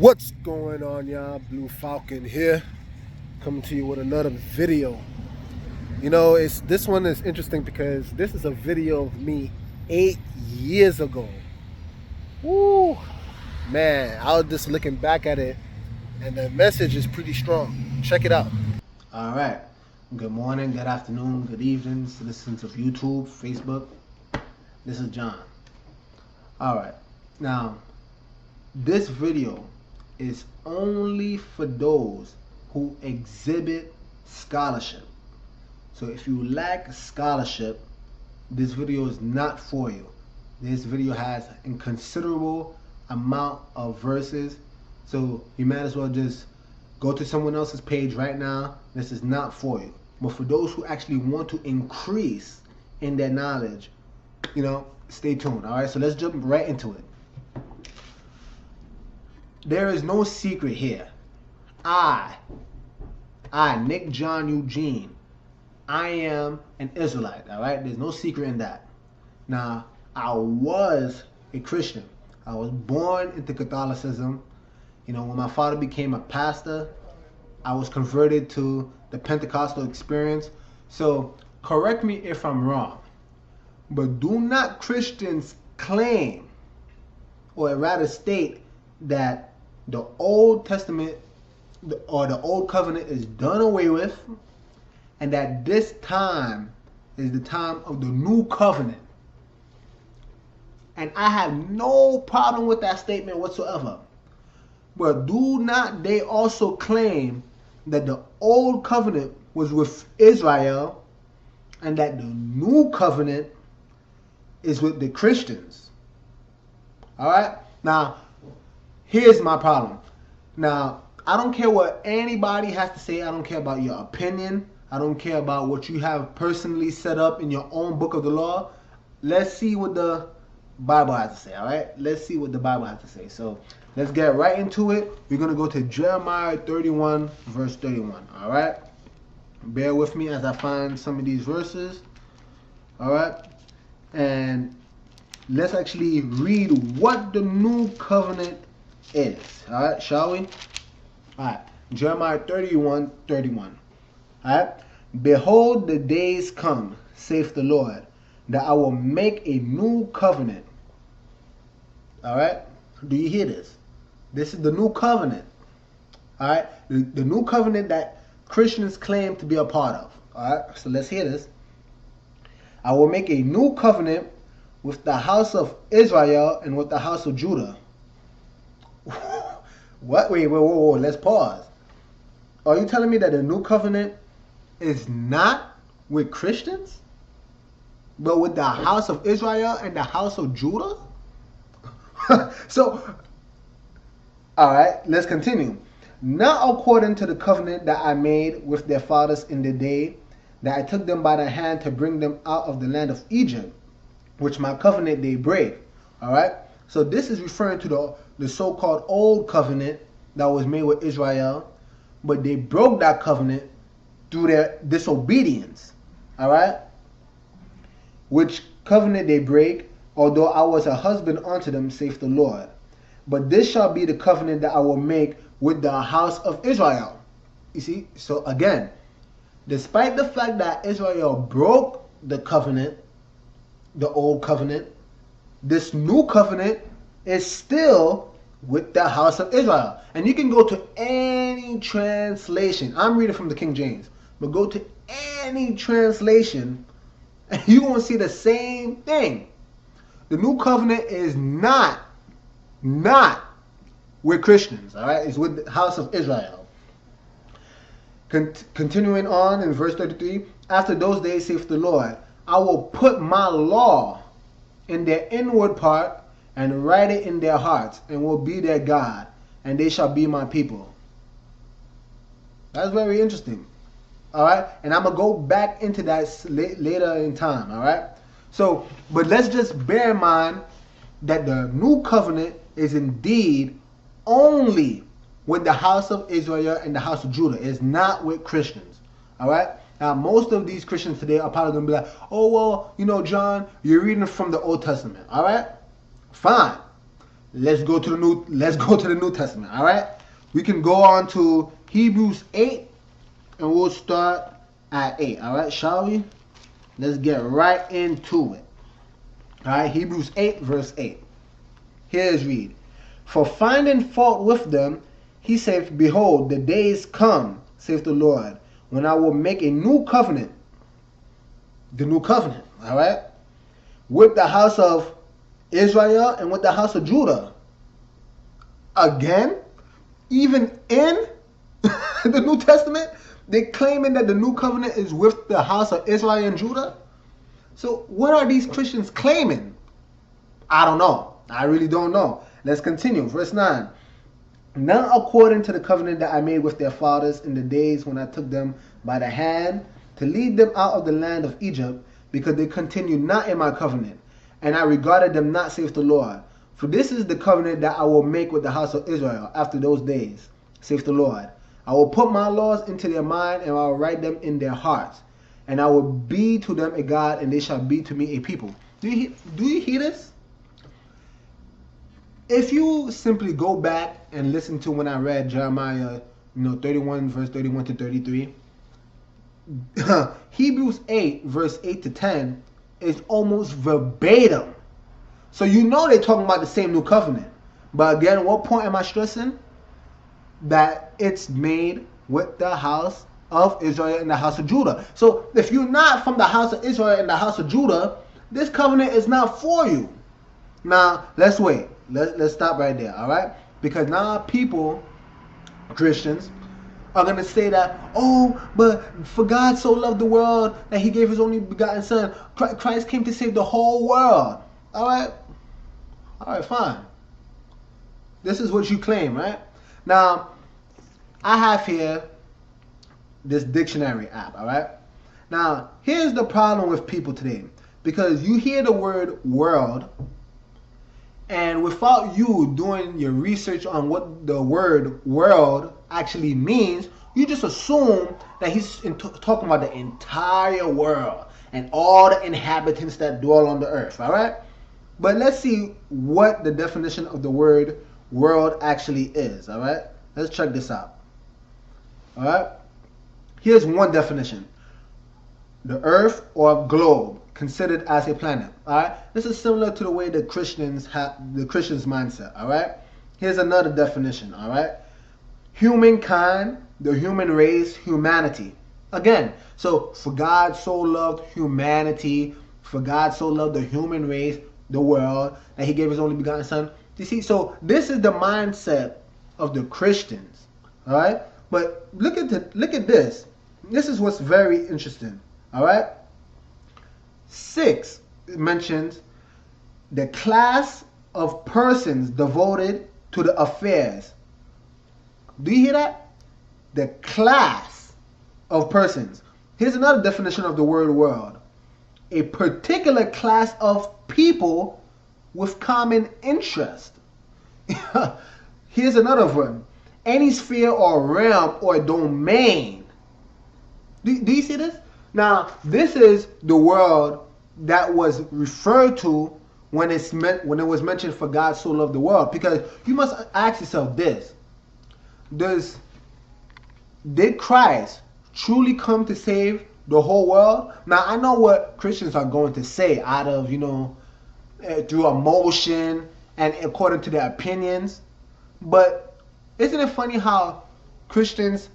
What's going on, y'all? Blue Falcon here, coming to you with another video. You know, this one is interesting because this is a video of me 8 years ago. Woo, man, I was just looking back at it, and the message is pretty strong. Check it out. All right. Good morning, good afternoon, good evening, citizens of YouTube, Facebook. This is John. All right. Now, this video is only for those who exhibit scholarship. So if you lack scholarship, this video is not for you. This video has a considerable amount of verses, so you might as well just go to someone else's page right now. This is not for you. But for those who actually want to increase in their knowledge, you know, stay tuned. All right, so let's jump right into it. There is no secret here. I, Nick John Eugene, I am an Israelite, all right? There's no secret in that. Now, I was a Christian. I was born into Catholicism. You know, when my father became a pastor, I was converted to the Pentecostal experience. So, correct me if I'm wrong, but do not Christians claim, or rather state, that the Old Testament or the Old Covenant is done away with, and that this time is the time of the New Covenant. And I have no problem with that statement whatsoever. But do not they also claim that the Old Covenant was with Israel and that the New Covenant is with the Christians? All right? Now, here's my problem. Now, I don't care what anybody has to say. I don't care about your opinion. I don't care about what you have personally set up in your own book of the law. Let's see what the Bible has to say, all right? Let's see what the Bible has to say. So let's get right into it. We're going to go to Jeremiah 31, verse 31, all right? Bear with me as I find some of these verses, all right? And let's actually read what the new covenant is. All right, shall we? All right, Jeremiah 31, 31. All right, behold, the days come, saith the Lord, that I will make a new covenant. All right, do you hear this? This is the new covenant. All right, the new covenant that Christians claim to be a part of. All right, so let's hear this. I will make a new covenant with the house of Israel and with the house of Judah. What? Wait, whoa, let's pause. Are you telling me that the new covenant is not with Christians, but with the house of Israel and the house of Judah? So, all right, let's continue. Not according to the covenant that I made with their fathers in the day that I took them by the hand to bring them out of the land of Egypt, which my covenant they break. All right? So this is referring to the so-called Old Covenant that was made with Israel, but they broke that covenant through their disobedience. All right? Which covenant they break, although I was a husband unto them, saith the Lord. But this shall be the covenant that I will make with the house of Israel. You see? So again, despite the fact that Israel broke the covenant, the Old Covenant, this new covenant is still with the house of Israel. And you can go to any translation. I'm reading from the King James. But go to any translation and you're going to see the same thing. The new covenant is not with Christians. All right? It's with the house of Israel. Continuing on in verse 33. After those days, saith the Lord, I will put my law in their inward part and write it in their hearts, and will be their God, and they shall be my people. That's very interesting. All right, and I'm gonna go back into that later in time. All right, so but let's just bear in mind that the new covenant is indeed only with the house of Israel and the house of Judah. It's not with Christians. All right. Now, most of these Christians today are probably going to be like, oh, well, you know, John, you're reading from the Old Testament. All right? Fine. let's go to the New Testament. All right, we can go on to Hebrews 8, and we'll start at 8. All right, shall we? Let's get right into it. All right, Hebrews 8, verse 8. Here's read. For finding fault with them, he saith, behold, the days come, saith the Lord, when I will make a new covenant. The new covenant, all right, with the house of Israel and with the house of Judah. Again, even in the New Testament, they claiming that the new covenant is with the house of Israel and Judah. So what are these Christians claiming? I don't know. I really don't know. Let's continue. Verse 9. Not according to the covenant that I made with their fathers in the days when I took them by the hand to lead them out of the land of Egypt, because they continued not in my covenant, and I regarded them not, saith the Lord. For this is the covenant that I will make with the house of Israel after those days, saith the Lord. I will put my laws into their mind, and I will write them in their hearts, and I will be to them a God, and they shall be to me a people. Do you hear this? If you simply go back and listen to when I read Jeremiah, 31 verse 31 to 33, Hebrews 8 verse 8 to 10 is almost verbatim. So they're talking about the same new covenant. But again, what point am I stressing? That it's made with the house of Israel and the house of Judah. So if you're not from the house of Israel and the house of Judah, this covenant is not for you. Now, let's wait. Let's stop right there, all right? Because now people, Christians, are going to say that, oh, but for God so loved the world that he gave his only begotten son. Christ came to save the whole world. All right, fine. This is what you claim, right? Now, I have here this dictionary app, all right? Now, here's the problem with people today. Because you hear the word world, and without you doing your research on what the word world actually means, you just assume that he's talking about the entire world and all the inhabitants that dwell on the earth, all right? But let's see what the definition of the word world actually is, all right? Let's check this out, all right? Here's one definition. The earth or globe considered as a planet, all right? This is similar to the way the Christians have the Christians' mindset, all right? Here's another definition, all right? Humankind, the human race, humanity. Again, so for God so loved humanity, for God so loved the human race, the world, that he gave his only begotten son. You see, so this is the mindset of the Christians, all right? But look at this. This is what's very interesting, all right? 6 mentions the class of persons devoted to the affairs. Do you hear that? The class of persons. Here's another definition of the word world. A particular class of people with common interest. Here's another one. Any sphere or realm or domain. Do you see this? Now, this is the world that was referred to when it was mentioned for God so loved the world. Because you must ask yourself this. Did Christ truly come to save the whole world? Now, I know what Christians are going to say out of, through emotion and according to their opinions. But isn't it funny how Christians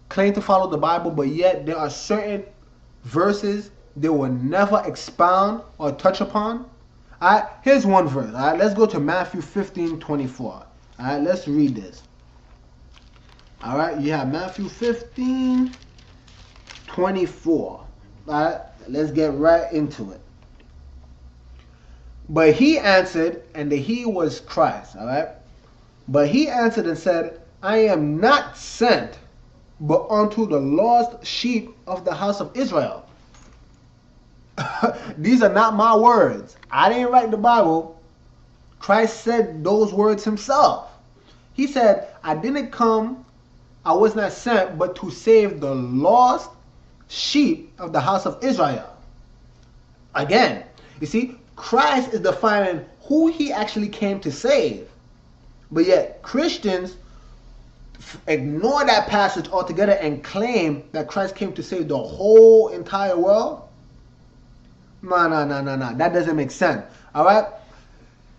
claim to follow the Bible, but yet there are certain verses they will never expound or touch upon? All right, here's one verse. All right, let's go to Matthew 15:24. All right, let's read this. All right, you have Matthew 15:24. All right, let's get right into it. But he answered, and the he was Christ. All right, but he answered and said, I am not sent but unto the lost sheep of the house of Israel. These are not my words. I didn't write the Bible. Christ said those words himself. He said, I was not sent but to save the lost sheep of the house of Israel. Again, you see, Christ is defining who he actually came to save. But yet Christians ignore that passage altogether and claim that Christ came to save the whole entire world. No. That doesn't make sense. All right.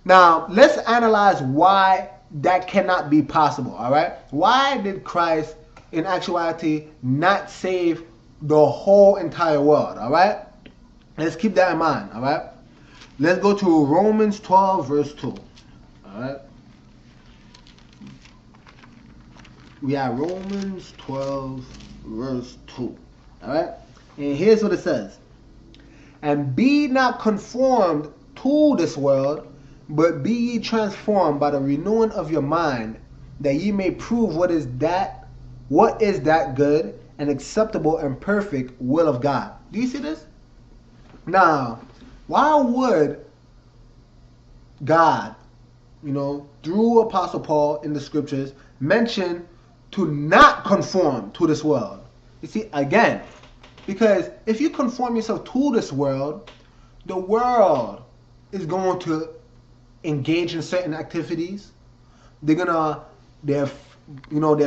Now let's analyze why that cannot be possible. All right. Why did Christ, in actuality, not save the whole entire world? All right. Let's keep that in mind. All right. Let's go to Romans 12 verse 2. All right. We have Romans 12 verse 2. All right. And here's what it says. And be not conformed to this world, but be ye transformed by the renewing of your mind, that ye may prove what is that good and acceptable and perfect will of God. Do you see this? Now, why would God, through Apostle Paul in the scriptures, mention to not conform to this world? You see, again, because if you conform yourself to this world, the world is going to engage in certain activities. Their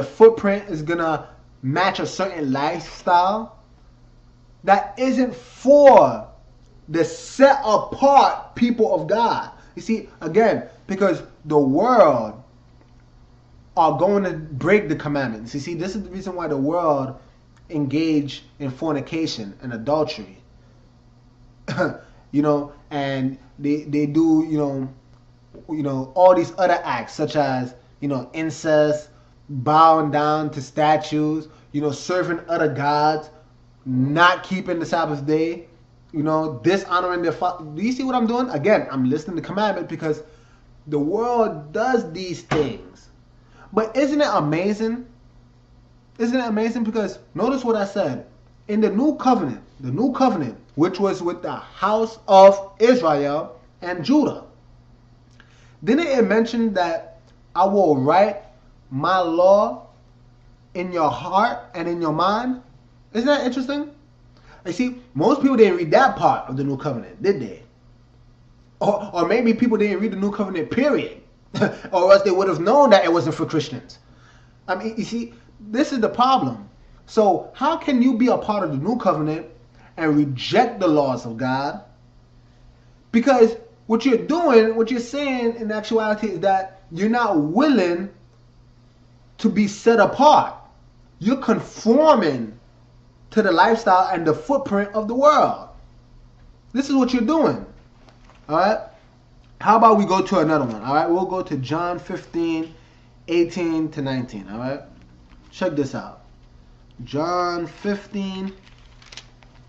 footprint is gonna match a certain lifestyle that isn't for the set apart people of God. You see, again, because the world are going to break the commandments. You see, this is the reason why the world engage in fornication and adultery. And they do, all these other acts such as, incest, bowing down to statues, serving other gods, not keeping the Sabbath day, dishonoring their father. Do you see what I'm doing? Again, I'm listening to commandment because the world does these things. But isn't it amazing? Isn't it amazing? Because notice what I said. In the new covenant, which was with the house of Israel and Judah, didn't it mention that I will write my law in your heart and in your mind? Isn't that interesting? You see, most people didn't read that part of the new covenant, did they? Or maybe people didn't read the new covenant, period. Or else they would have known that it wasn't for Christians. I mean, you see, this is the problem. So how can you be a part of the new covenant and reject the laws of God? Because what you're doing, what you're saying in actuality is that you're not willing to be set apart. You're conforming to the lifestyle and the footprint of the world. This is what you're doing. All right? How about we go to another one? All right? We'll go to John 15, 18 to 19. All right? Check this out. John 15,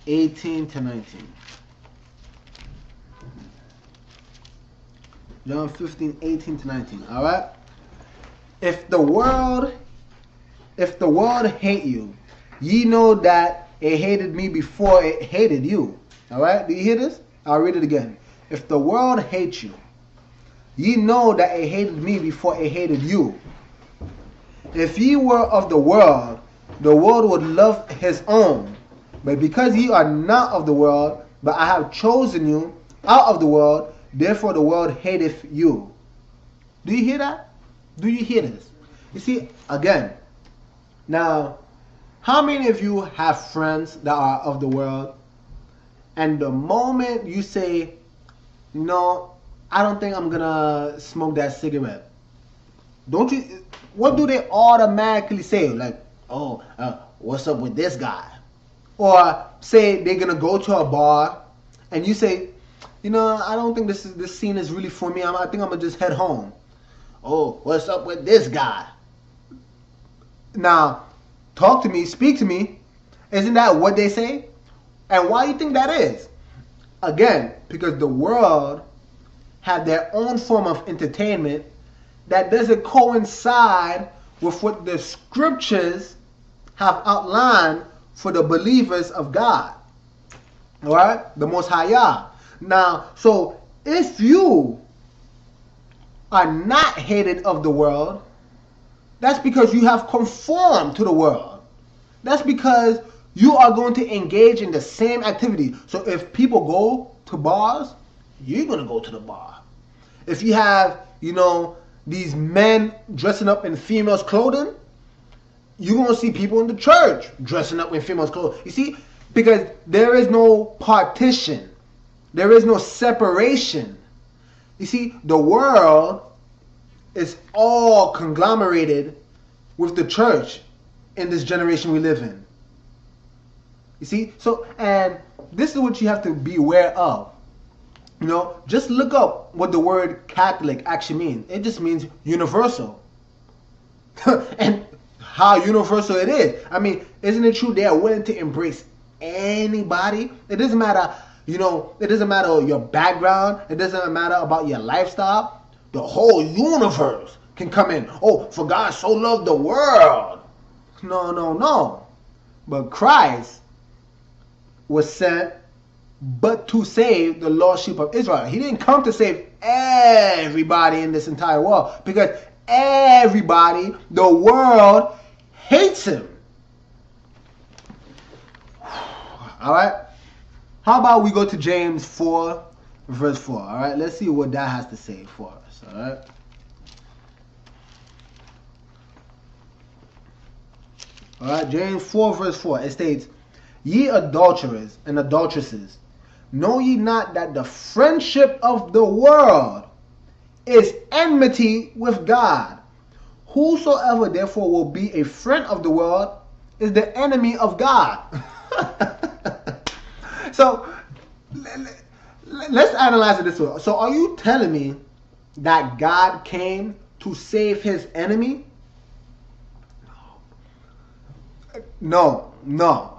18 to 19. John 15, 18 to 19. All right? If the world hate you, ye know that it hated me before it hated you. All right? Do you hear this? I'll read it again. If the world hates you, ye know that it hated me before it hated you. If ye were of the world would love his own. But because ye are not of the world, but I have chosen you out of the world, therefore the world hateth you. Do you hear that? Do you hear this? You see, again, now, how many of you have friends that are of the world, and the moment you say, no, I don't think I'm gonna smoke that cigarette, what do they automatically say? Like, oh, what's up with this guy? Or say they're gonna go to a bar and you say, I don't think this scene is really for me. I think I'm gonna just head home. Oh, what's up with this guy? Now, talk to me, speak to me. Isn't that what they say? And why do you think that is? Again, because the world have their own form of entertainment that doesn't coincide with what the scriptures have outlined for the believers of God. All right? The Most High Yah. Now, so if you are not hated of the world, that's because you have conformed to the world. That's because you are going to engage in the same activity. So if people go to bars, you're going to go to the bar. If you have, these men dressing up in females' clothing, you're going to see people in the church dressing up in females' clothing. You see? Because there is no partition. There is no separation. You see, the world is all conglomerated with the church in this generation we live in. You see? So, and this is what you have to be aware of. Just look up what the word Catholic actually means. It just means universal. And how universal it is. I mean, isn't it true they are willing to embrace anybody? It doesn't matter, it doesn't matter your background. It doesn't matter about your lifestyle. The whole universe can come in. Oh, for God so loved the world. No. But Christ was sent but to save the lost sheep of Israel. He didn't come to save everybody in this entire world, because everybody, the world, hates him. All right? How about we go to James 4, verse 4? All right? Let's see what that has to say for us. All right? All right, James 4, verse 4. It states, "Ye adulterers and adulteresses, know ye not that the friendship of the world is enmity with God? Whosoever therefore will be a friend of the world is the enemy of God." So, let's analyze it this way. So, are you telling me that God came to save his enemy? No,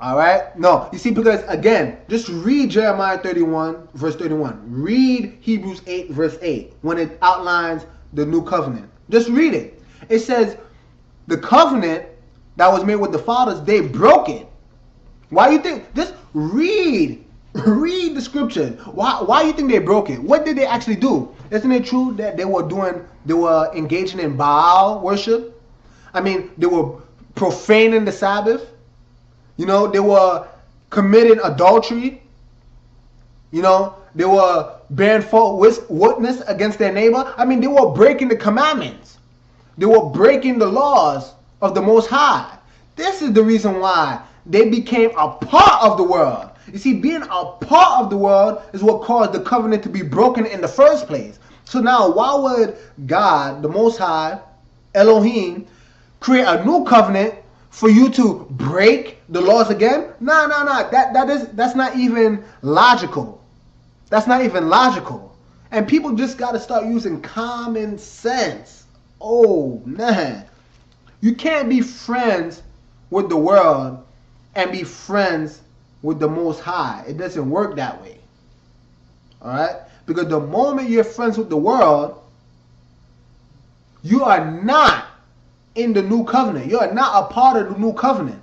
all right? No. You see, because again, just read Jeremiah 31, verse 31. Read Hebrews 8, verse 8, when it outlines the new covenant. Just read it. It says, the covenant that was made with the fathers, they broke it. Why you think? Just read the scriptures. Why you think they broke it? What did they actually do? Isn't it true that they were engaging in Baal worship? I mean, they were profaning the Sabbath. They were committing adultery. They were bearing false witness against their neighbor. I mean, they were breaking the commandments. They were breaking the laws of the Most High. This is the reason why they became a part of the world. You see, being a part of the world is what caused the covenant to be broken in the first place. So now, why would God, the Most High, Elohim, create a new covenant for you to break the laws again? No. That's not even logical. That's not even logical. And people just got to start using common sense. Oh, man. You can't be friends with the world and be friends with the Most High. It doesn't work that way. All right? Because the moment you're friends with the world, you are not in the new covenant. You are not a part of the new covenant.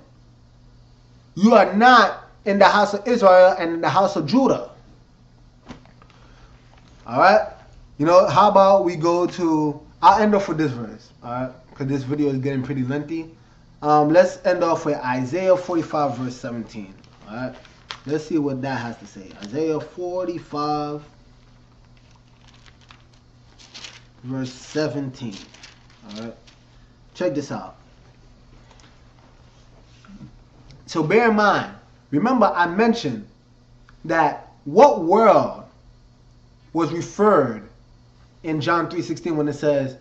You are not in the house of Israel and in the house of Judah. All right? How about we go to, I'll end off with this verse, all right? Because this video is getting pretty lengthy. Let's end off with Isaiah 45, verse 17. All right? Let's see what that has to say. Isaiah 45, verse 17. All right? Check this out. So bear in mind, remember I mentioned that what world was referred in John 3:16 when it says,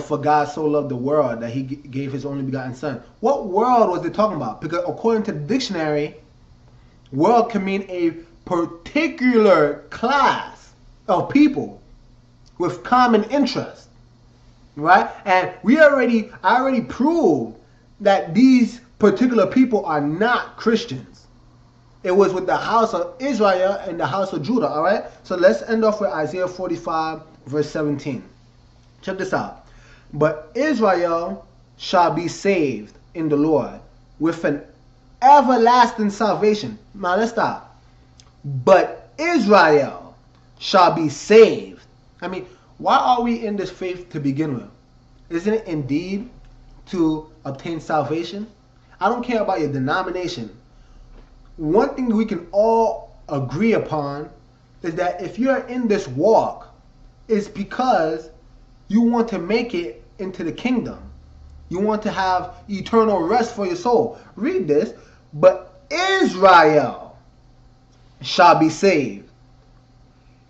for God so loved the world that he gave his only begotten son. What world was it talking about? Because according to the dictionary, world can mean a particular class of people with common interest. Right? And I already proved that these particular people are not Christians. It was with the house of Israel and the house of Judah. All right? So let's end off with Isaiah 45, verse 17. Check this out. "But Israel shall be saved in the Lord with an everlasting salvation." Now let's stop. But Israel shall be saved. I mean, why are we in this faith to begin with? Isn't it indeed to obtain salvation? I don't care about your denomination. One thing we can all agree upon is that if you're in this walk, is because you want to make it into the kingdom. You want to have eternal rest for your soul. Read this. But Israel shall be saved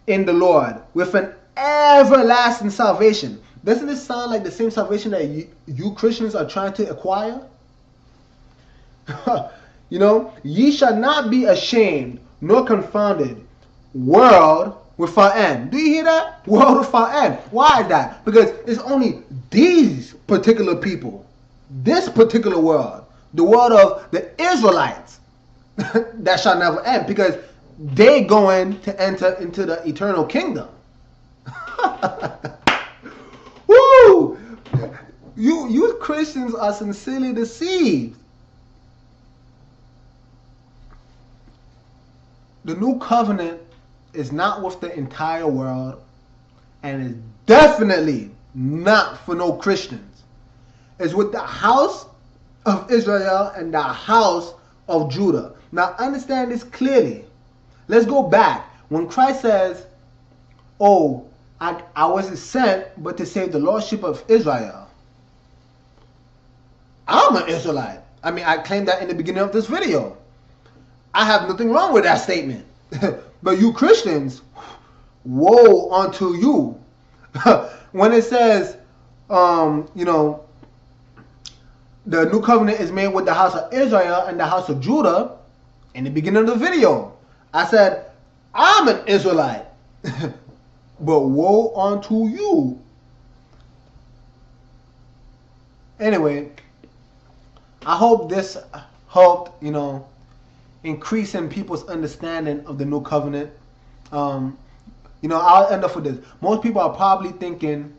in the Lord with an everlasting salvation. Doesn't this sound like the same salvation that you Christians are trying to acquire? You know, ye shall not be ashamed nor confounded, world without end. Do you hear that? World without end. Why is that? Because it's only these particular people, this particular world, the world of the Israelites, that shall never end, because they going to enter into the eternal kingdom. Woo! You Christians are sincerely deceived. The new covenant is not with the entire world, and is definitely not for no Christians. It's with the house of Israel and the house of Judah. Now understand this clearly. Let's go back. When Christ says, oh, I wasn't sent but to save the lordship of Israel. I'm an Israelite. I mean, I claimed that in the beginning of this video. I have nothing wrong with that statement. But you Christians, woe unto you. When it says, you know, the new covenant is made with the house of Israel and the house of Judah, in the beginning of the video, I said, I'm an Israelite. But woe unto you. Anyway, I hope this helped, you know, increase in people's understanding of the new covenant. You know, I'll end up with this. Most people are probably thinking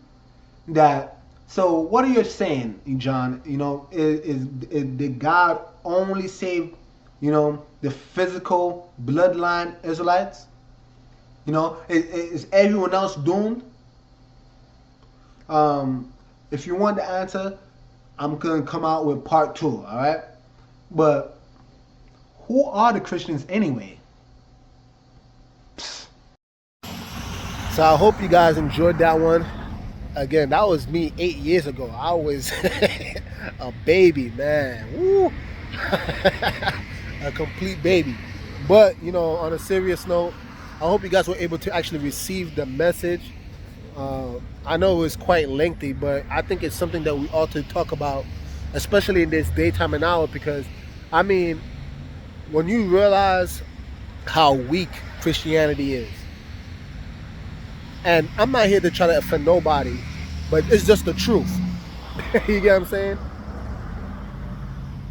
that, so what are you saying, John? You know, did God only save, you know, the physical bloodline Israelites? You know, is everyone else doomed? If you want the answer, I'm going to come out with part 2, all right? But who are the Christians anyway? So I hope you guys enjoyed that one. Again, that was me 8 years ago. I was a baby, man. Woo. A complete baby. But, you know, on a serious note, I hope you guys were able to actually receive the message. I know it was quite lengthy, but I think it's something that we ought to talk about, especially in this daytime and hour, because, I mean, when you realize how weak Christianity is, and I'm not here to try to offend nobody, but it's just the truth. You get what I'm saying?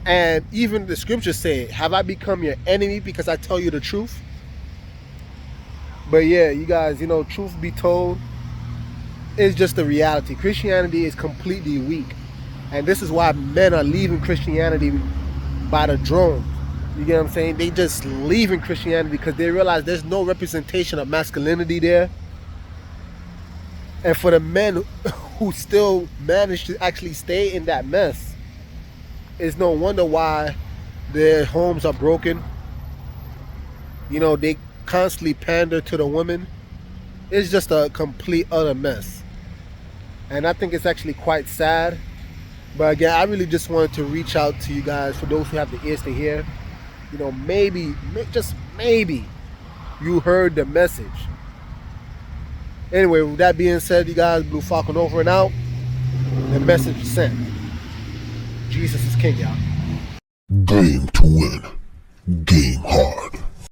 And even the scriptures say, have I become your enemy because I tell you the truth? But yeah, you guys, you know, truth be told, it's just the reality. Christianity is completely weak. And this is why men are leaving Christianity by the drone. You get what I'm saying? They just leaving Christianity because they realize there's no representation of masculinity there. And for the men who still manage to actually stay in that mess, it's no wonder why their homes are broken. You know, they constantly pander to the women. It's just a complete utter mess. And I think it's actually quite sad. But again, I really just wanted to reach out to you guys, for those who have the ears to hear. You know, maybe, just maybe, you heard the message. Anyway, with that being said, you guys, Blue Falcon over and out. The message is sent. Jesus is king, y'all. Game to win. Game hard.